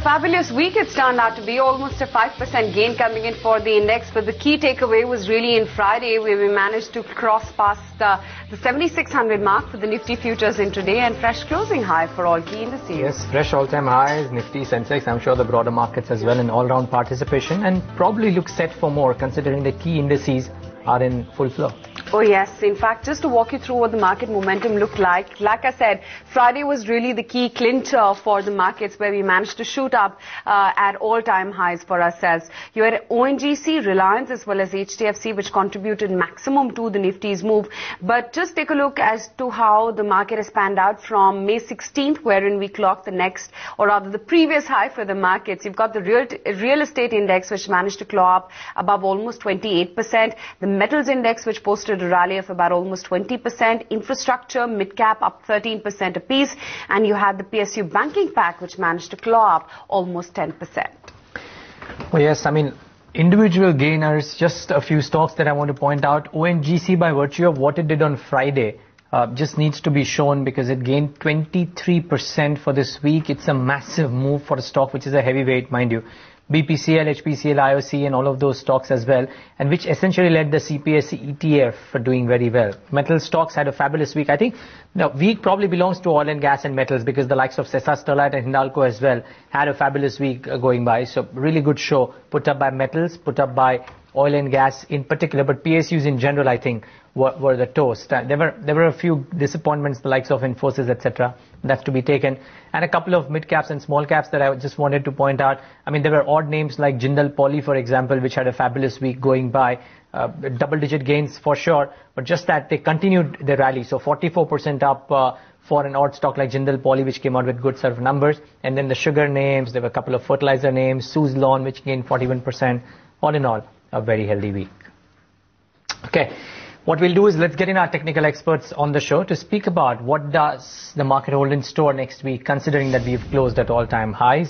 fabulous week it's turned out to be. Almost a 5% gain coming in for the index. But the key takeaway was really in Friday, where we managed to cross past the 7,600 mark for the Nifty futures intraday and fresh closing high for all key indices. Yes, fresh all-time highs, Nifty, Sensex, I'm sure the broader markets as well in all-round participation, and probably look set for more considering the key indices are in full flow. Oh yes, in fact, just to walk you through what the market momentum looked like I said, Friday was really the key clincher for the markets, where we managed to shoot up at all-time highs for ourselves. You had ONGC, Reliance as well as HDFC, which contributed maximum to the Nifty's move. But just take a look as to how the market has panned out from May 16th, wherein we clocked the next, or rather the previous high for the markets. You've got the real estate index, which managed to claw up above almost 28%. The metals index, which posted a rally of about almost 20%. Infrastructure, Midcap up 13% apiece. And you had the PSU banking pack, which managed to claw up almost 10%. Oh yes, I mean, individual gainers, just a few stocks that I want to point out. ONGC, by virtue of what it did on Friday, just needs to be shown because it gained 23% for this week. It's a massive move for a stock which is a heavyweight, mind you. BPCL, HPCL, IOC and all of those stocks as well, and which essentially led the CPSE ETF for doing very well. Metal stocks had a fabulous week. I think the week probably belongs to oil and gas and metals because the likes of Sesa, Sterlite and Hindalco as well had a fabulous week going by. So really good show put up by metals, put up by oil and gas in particular, but PSUs in general I think were the toast. There were a few disappointments, the likes of Infosys, etc. That's to be taken. And a couple of mid caps and small caps that I just wanted to point out. I mean, there were odd names like Jindal Poly, for example, which had a fabulous week going by. Double-digit gains for sure, but just that they continued the rally. So 44% up for an odd stock like Jindal Poly, which came out with good sort of numbers. And then the sugar names, there were a couple of fertilizer names, Suzlon, which gained 41%. All in all, a very healthy week. Okay. What we'll do is let's get in our technical experts on the show to speak about what does the market hold in store next week, considering that we've closed at all-time highs.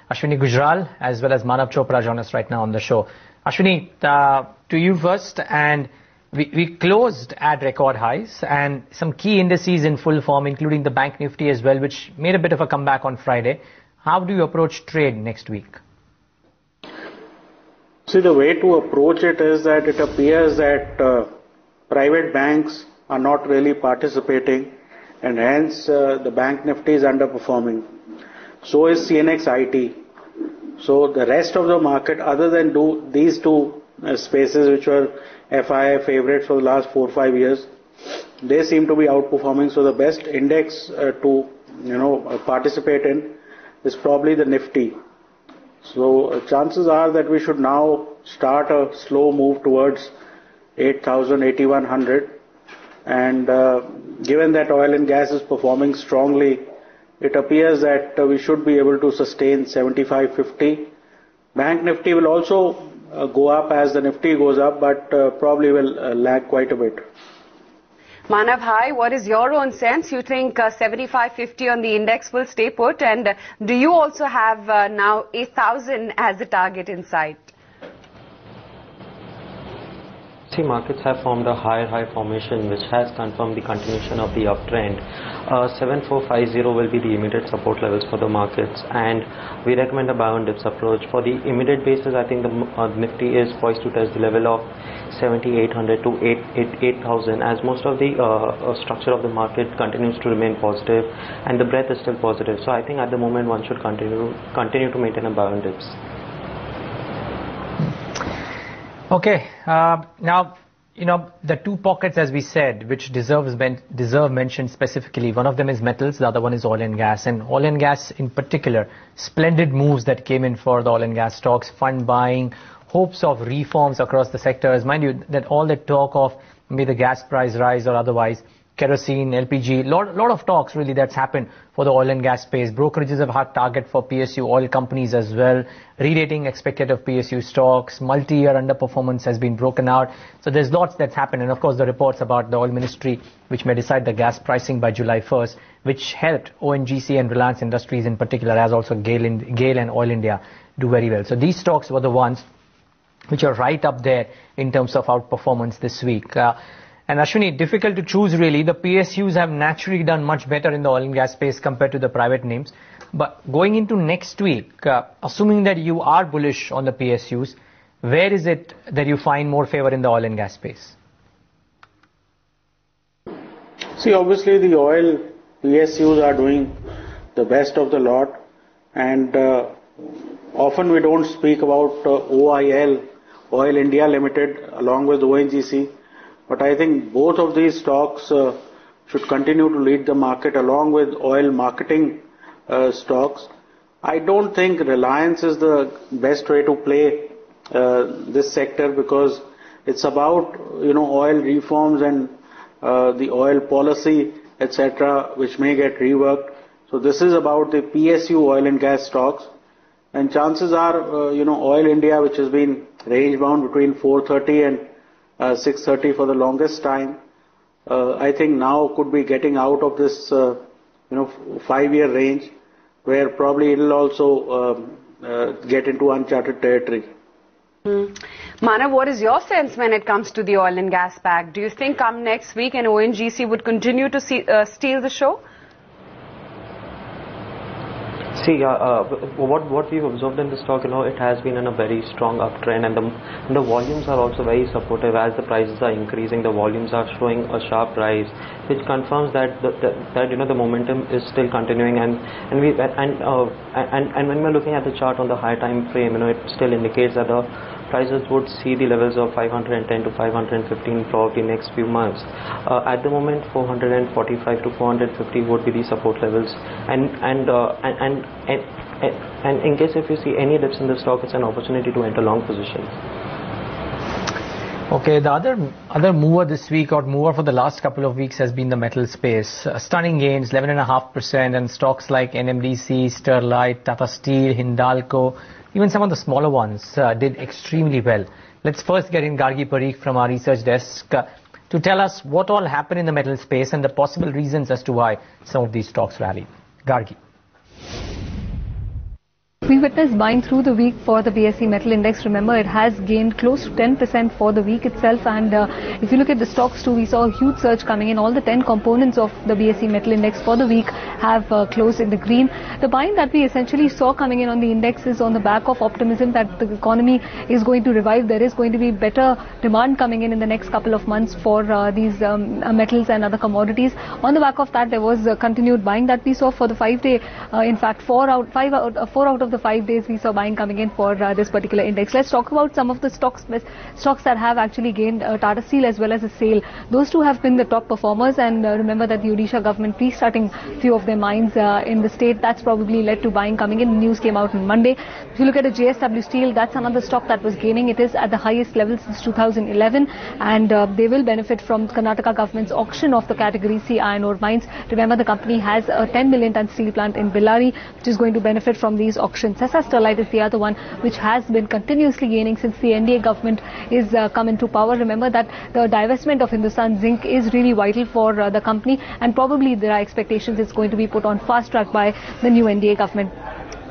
Ashwini Gujral as well as Manav Chopra join us right now on the show. Ashwini, to you first, and we closed at record highs and some key indices in full form, including the Bank Nifty as well, which made a bit of a comeback on Friday. How do you approach trade next week? See, the way to approach it is that it appears that private banks are not really participating, and hence the Bank Nifty is underperforming. So is CNX IT. So the rest of the market, other than these two spaces which were FII favorites for the last 4 or 5 years, they seem to be outperforming. So the best index to participate in is probably the Nifty. So chances are that we should now start a slow move towards 8,000, 8,100, and given that oil and gas is performing strongly, it appears that we should be able to sustain 75.50. Bank Nifty will also go up as the Nifty goes up, but probably will lag quite a bit. Manav, hi, what is your own sense? You think 75.50 on the index will stay put, and do you also have now 8,000 as a target in sight? Markets have formed a higher high formation, which has confirmed the continuation of the uptrend. 7450 will be the immediate support levels for the markets, and we recommend a buy on dips approach. For the immediate basis, I think the Nifty is poised to test the level of 7,800 to 8,000, as most of the structure of the market continues to remain positive and the breadth is still positive. So I think at the moment one should continue to maintain a buy on dips. Okay, now, the two pockets, as we said, which deserve mention specifically. One of them is metals, the other one is oil and gas. And oil and gas in particular, splendid moves that came in for the oil and gas stocks, fund buying, hopes of reforms across the sectors. Mind you, that all the talk of maybe the gas price rise or otherwise, kerosene, LPG, lot of talks really that's happened for the oil and gas space. Brokerages have hard target for PSU oil companies as well. Re-rating expected of PSU stocks. Multi-year underperformance has been broken out. So there's lots that's happened. And of course the reports about the oil ministry, which may decide the gas pricing by July 1st, which helped ONGC and Reliance Industries in particular, as also GAIL and Oil India do very well. So these stocks were the ones which are right up there in terms of outperformance this week. And Ashwini, difficult to choose really. The PSUs have naturally done much better in the oil and gas space compared to the private names. But going into next week, assuming that you are bullish on the PSUs, where is it that you find more favor in the oil and gas space? See, obviously the oil PSUs are doing the best of the lot, and often we don't speak about OIL, Oil India Limited, along with ONGC, but I think both of these stocks should continue to lead the market along with oil marketing stocks. I don't think Reliance is the best way to play this sector, because it's about oil reforms and the oil policy, etc., which may get reworked. So this is about the PSU oil and gas stocks, and chances are Oil India, which has been range bound between 430 and 630 for the longest time, I think now could be getting out of this 5-year range, where probably it will also get into uncharted territory. Manav, what is your sense when it comes to the oil and gas pack? Do you think come next week and ONGC would continue to steal the show? See, what we've observed in the stock, it has been in a very strong uptrend, and the volumes are also very supportive. As the prices are increasing, the volumes are showing a sharp rise, which confirms that the momentum is still continuing. And when we're looking at the chart on the high time frame, it still indicates that the prices would see the levels of 510 to 515 probably next few months. At the moment, 445 to 450 would be the support levels, and in case if you see any dips in the stock, it's an opportunity to enter long positions. Okay, the other mover this week, or mover for the last couple of weeks, has been the metal space. Stunning gains, 11.5%, and stocks like NMDC, Sterlite, Tata Steel, Hindalco, even some of the smaller ones did extremely well. Let's first get in Gargi Parikh from our research desk to tell us what all happened in the metal space and the possible reasons as to why some of these stocks rallied. Gargi. We witnessed buying through the week for the BSE Metal Index. Remember, it has gained close to 10% for the week itself, and if you look at the stocks too, we saw a huge surge coming in. All the 10 components of the BSE Metal Index for the week have closed in the green. The buying that we essentially saw coming in on the index is on the back of optimism that the economy is going to revive. There is going to be better demand coming in the next couple of months for these metals and other commodities. On the back of that, there was continued buying that we saw for the 5-day. In fact, 4 out of the 5 days we saw buying coming in for this particular index. Let's talk about some of the stocks that have actually gained. Tata Steel as well as a SAIL. Those two have been the top performers, and remember that the Odisha government restarting few of their mines in the state, that's probably led to buying coming in. News came out on Monday. If you look at a JSW Steel, that's another stock that was gaining. It is at the highest level since 2011, and they will benefit from Karnataka government's auction of the category C iron ore mines. Remember, the company has a 10 million ton steel plant in Bellary, which is going to benefit from these auctions. Sterlite is the other one, which has been continuously gaining since the NDA government is come into power. Remember that the divestment of Hindustan Zinc is really vital for the company, and probably there are expectations it's going to be put on fast track by the new NDA government.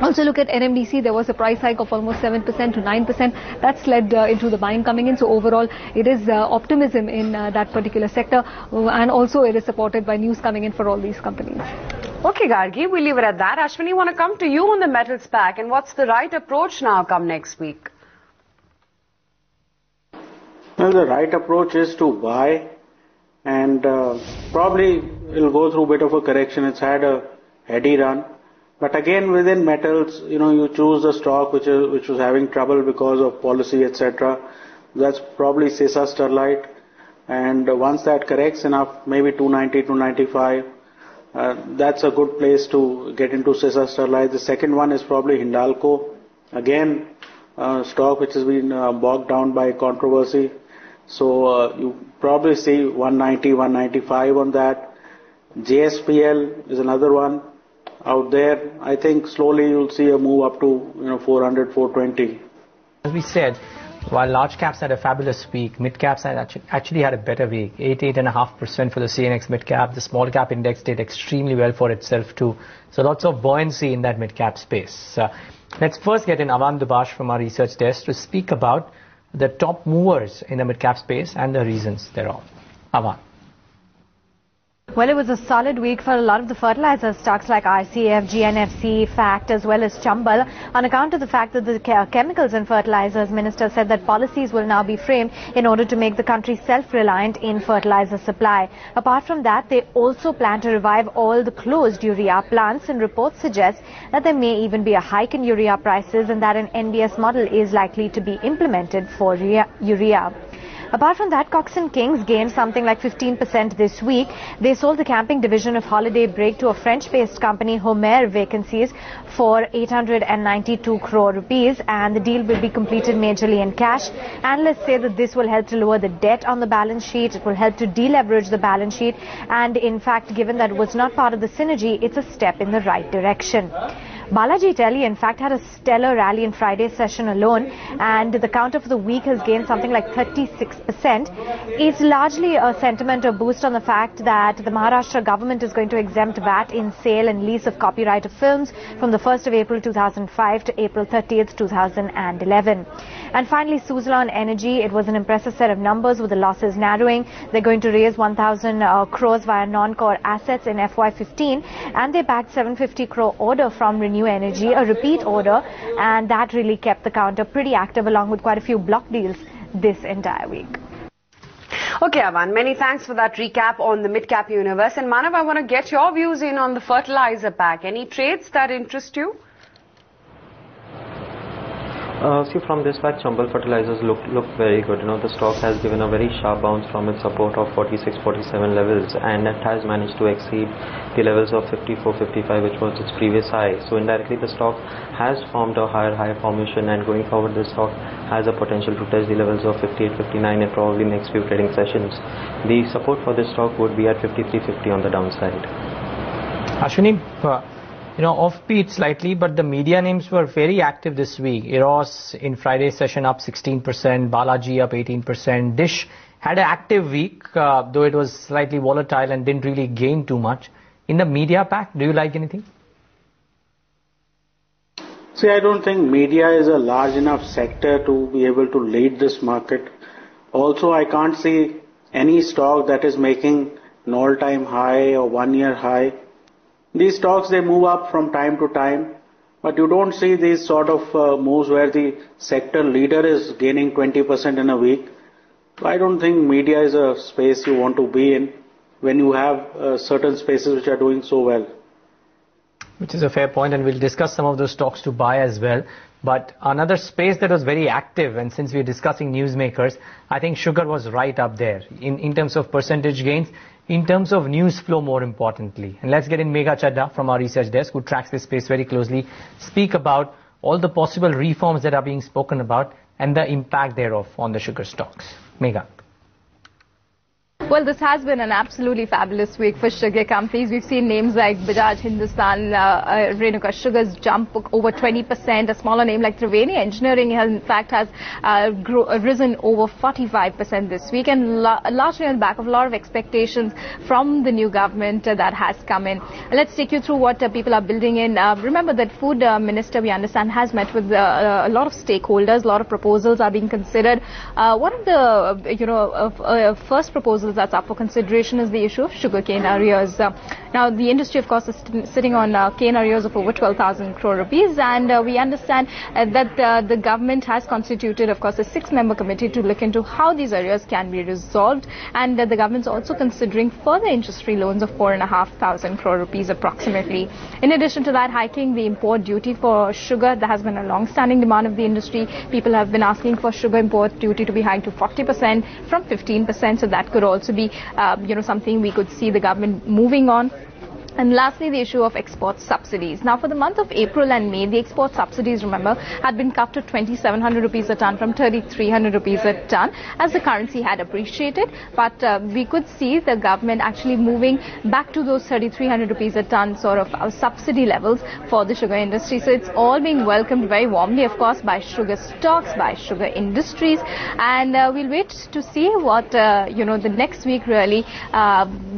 Also look at NMDC, there was a price hike of almost 7% to 9%. That's led into the buying coming in. So overall, it is optimism in that particular sector, and also it is supported by news coming in for all these companies. Okay, Gargi, we'll leave it at that. Ashwini, want to come to you on the metals pack, and what's the right approach now come next week? Well, the right approach is to buy, and probably it'll go through a bit of a correction. It's had a heady run. But again, within metals, you choose the stock which was having trouble because of policy, etc. That's probably Sesa Sterlite, and once that corrects enough, maybe 290, 295, that's a good place to get into Sesa Sterlite. The second one is probably Hindalco, again, stock which has been bogged down by controversy. So you probably see 190, 195 on that. JSPL is another one out there. I think slowly you'll see a move up to 400, 420. As we said, while large caps had a fabulous week, mid caps actually had a better week. 8.5% for the CNX mid cap. The small cap index did extremely well for itself too. So lots of buoyancy in that mid cap space. Let's first get in Avan Dubash from our research desk to speak about the top movers in the mid cap space and the reasons thereof. Avan. Well, it was a solid week for a lot of the fertilizer stocks like RCF, GNFC, FACT as well as Chambal on account of the fact that the Chemicals and Fertilizers Minister said that policies will now be framed in order to make the country self-reliant in fertilizer supply. Apart from that, they also plan to revive all the closed urea plants, and reports suggest that there may even be a hike in urea prices and that an NBS model is likely to be implemented for urea. Apart from that, Cox & Kings gained something like 15% this week. They sold the camping division of Holiday Break to a French-based company, Homer Vacancies, for 892 crore rupees, and the deal will be completed majorly in cash. Analysts say that this will help to lower the debt on the balance sheet. It will help to deleverage the balance sheet, and in fact, given that it was not part of the synergy, it's a step in the right direction. Balaji Telly, in fact, had a stellar rally in Friday's session alone, and the counter for the week has gained something like 36%. It's largely a sentiment or boost on the fact that the Maharashtra government is going to exempt VAT in sale and lease of copyrighted films from the 1st of April 2005 to April 30th, 2011. And finally, Suzlon Energy, it was an impressive set of numbers with the losses narrowing. They're going to raise 1,000 crores via non-core assets in FY15, and they bagged 750 crore order from Renew Energy, a repeat order, and that really kept the counter pretty active along with quite a few block deals this entire week. Okay, Avan, many thanks for that recap on the mid-cap universe. And Manav, I want to get your views in on the fertilizer pack. Any trades that interest you? See, from this pack, Chambal Fertilizers look very good. The stock has given a very sharp bounce from its support of 46, 47 levels, and it has managed to exceed the levels of 54, 55, which was its previous high. So indirectly, the stock has formed a higher high formation, and going forward, the stock has a potential to touch the levels of 58, 59 in probably next few trading sessions. The support for this stock would be at 53.50 on the downside. Ashwini, offbeat slightly, but the media names were very active this week. Eros in Friday's session up 16%, Balaji up 18%. Dish had an active week, though it was slightly volatile and didn't really gain too much. In the media pack, do you like anything? See, I don't think media is a large enough sector to be able to lead this market. Also, I can't see any stock that is making an all-time high or one-year high. These stocks, they move up from time to time, but you don't see these sort of moves where the sector leader is gaining 20% in a week. So I don't think media is a space you want to be in when you have certain spaces which are doing so well. Which is a fair point, and we'll discuss some of those stocks to buy as well. But another space that was very active, and since we're discussing newsmakers, I think sugar was right up there in terms of percentage gains, in terms of news flow more importantly. And let's get in Megha Chadha from our research desk, who tracks this space very closely, speak about all the possible reforms that are being spoken about and the impact thereof on the sugar stocks. Megha. Well, this has been an absolutely fabulous week for sugar companies. We've seen names like Bajaj Hindustan, Renuka Sugars jump over 20%. A smaller name like Triveni Engineering, in fact, has risen over 45% this week, and largely on the back of a lot of expectations from the new government that has come in. Let's take you through what people are building in. Remember that Food Minister, we understand, has met with a lot of stakeholders. A lot of proposals are being considered. One of the first proposals that's up for consideration is the issue of sugarcane arrears. Now, the industry, of course, is sitting on cane arrears of over 12,000 crore rupees, and we understand that the government has constituted, of course, a 6-member committee to look into how these arrears can be resolved, and the government's also considering further interest-free loans of 4,500 crore rupees approximately. In addition to that, hiking the import duty for sugar, that has been a long-standing demand of the industry. People have been asking for sugar import duty to be hiked to 40% from 15%, so that could also be something we could see the government moving on. And lastly, the issue of export subsidies. Now, for the month of April and May, the export subsidies, remember, had been cut to 2,700 rupees a ton from 3,300 rupees a ton as the currency had appreciated. But we could see the government actually moving back to those 3,300 rupees a ton sort of subsidy levels for the sugar industry. So it's all being welcomed very warmly, of course, by sugar stocks, by sugar industries. And we'll wait to see what, the next week really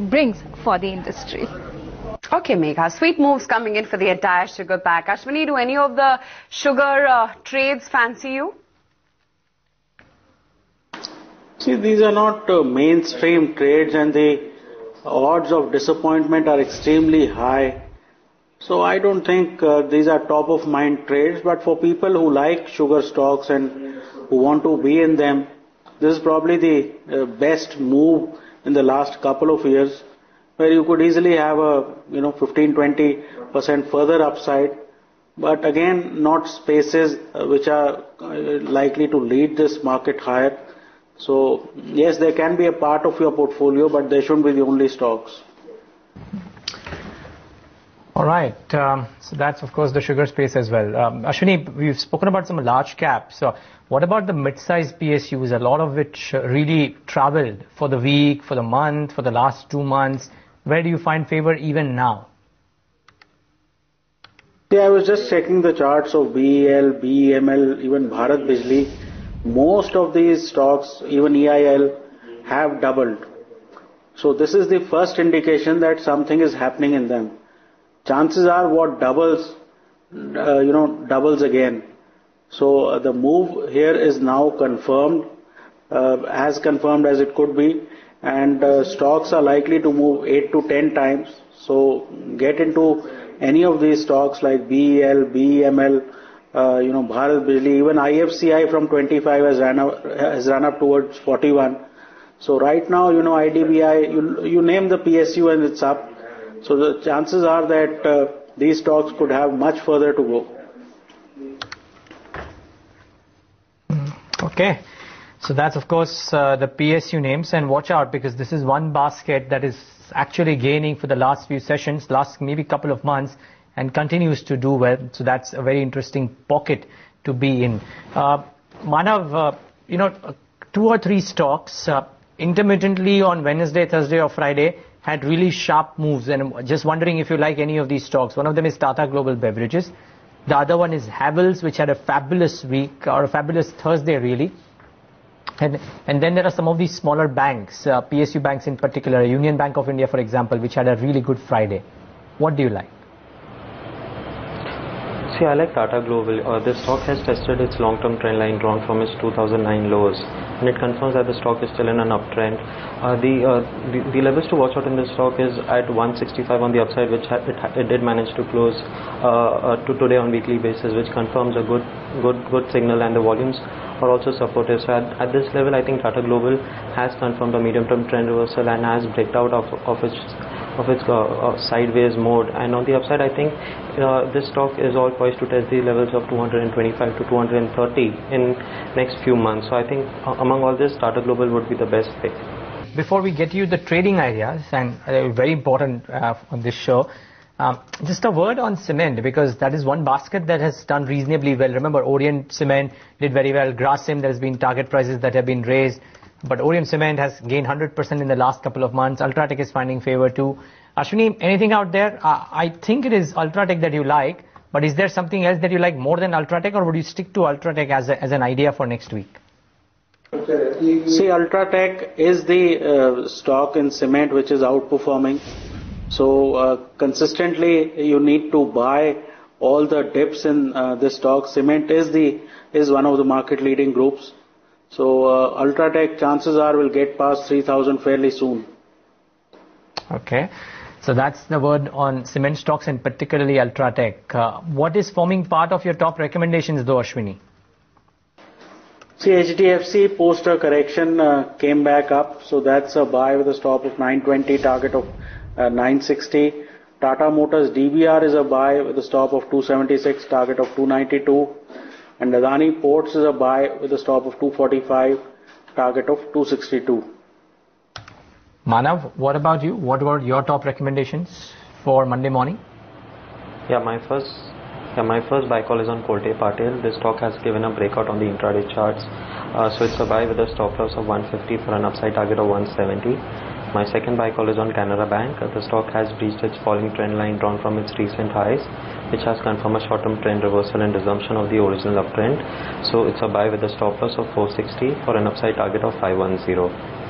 brings for the industry. Okay, Megha. Sweet moves coming in for the entire sugar pack. Ashwini, do any of the sugar trades fancy you? See, these are not mainstream trades, and the odds of disappointment are extremely high. So I don't think these are top of mind trades, but for people who like sugar stocks and who want to be in them, this is probably the best move in the last couple of years, where you could easily have a 15-20% further upside, but again not spaces which are likely to lead this market higher. So yes, they can be a part of your portfolio, but they shouldn't be the only stocks. All right. So that's, of course, the sugar space as well. Ashwini, we've spoken about some large caps. So what about the mid-sized PSUs, a lot of which really traveled for the week, for the month, for the last 2 months? Where do you find favor even now? Yeah, I was just checking the charts of BEL, BEML, even Bharat Bijli. Most of these stocks, even EIL, have doubled. So this is the first indication that something is happening in them. Chances are what doubles, doubles again. So the move here is now confirmed, as confirmed as it could be, and stocks are likely to move 8 to 10 times. So get into any of these stocks like BEL, BEML, Bharat Bijli, even IFCI from 25 has run up towards 41. So right now, IDBI, you name the PSU and it's up. So the chances are that these stocks could have much further to go. Okay. So that's, of course, the PSU names, and watch out because this is one basket that is actually gaining for the last few sessions, last maybe couple of months, and continues to do well. So that's a very interesting pocket to be in. Manav, 2 or 3 stocks intermittently on Wednesday, Thursday or Friday had really sharp moves, and I'm just wondering if you like any of these stocks. One of them is Tata Global Beverages. The other one is Havells, which had a fabulous week, or a fabulous Thursday really. And then there are some of these smaller banks, PSU banks in particular, Union Bank of India, for example, which had a really good Friday. What do you like? See, I like Tata Global. This stock has tested its long-term trend line drawn from its 2009 lows, and it confirms that the stock is still in an uptrend. The levels to watch out in this stock is at 165 on the upside, which it did manage to close to today on weekly basis, which confirms a good signal, and the volumes are also supportive. So at this level, I think Tata Global has confirmed a medium-term trend reversal and has breaked out of its sideways mode. And on the upside, I think this stock is all poised to test the levels of 225 to 230 in next few months. So I think among all this, Tata Global would be the best pick. Before we get you the trading ideas, and very important on this show, just a word on cement, because that is one basket that has done reasonably well. Remember, Orient Cement did very well. Grasim, there has been target prices that have been raised. But Orient Cement has gained 100% in the last couple of months. Ultratech is finding favor too. Ashwini, anything out there? I think it is Ultratech that you like, but is there something else that you like more than Ultratech, or would you stick to Ultratech as an idea for next week? See, Ultratech is the stock in cement which is outperforming. So consistently you need to buy all the dips in this stock. Cement is one of the market leading groups. So Ultratech, chances are, will get past 3,000 fairly soon. Okay. So that's the word on cement stocks, and particularly Ultratech. What is forming part of your top recommendations though, Ashwini? See, HDFC post a correction came back up. So that's a buy with a stop of 920, target of 960. Tata Motors DBR is a buy with a stop of 276, target of 292. And Adani Ports is a buy with a stop of 245, target of 262. Manav, what about you? What were your top recommendations for Monday morning? Yeah, my first buy call is on Kolte Patil. This stock has given a breakout on the intraday charts. So it's a buy with a stop loss of 150 for an upside target of 170. My second buy call is on Canara Bank. The stock has breached its falling trend line drawn from its recent highs, which has confirmed a short-term trend reversal and resumption of the original uptrend. So it's a buy with a stop loss of 460 for an upside target of 510.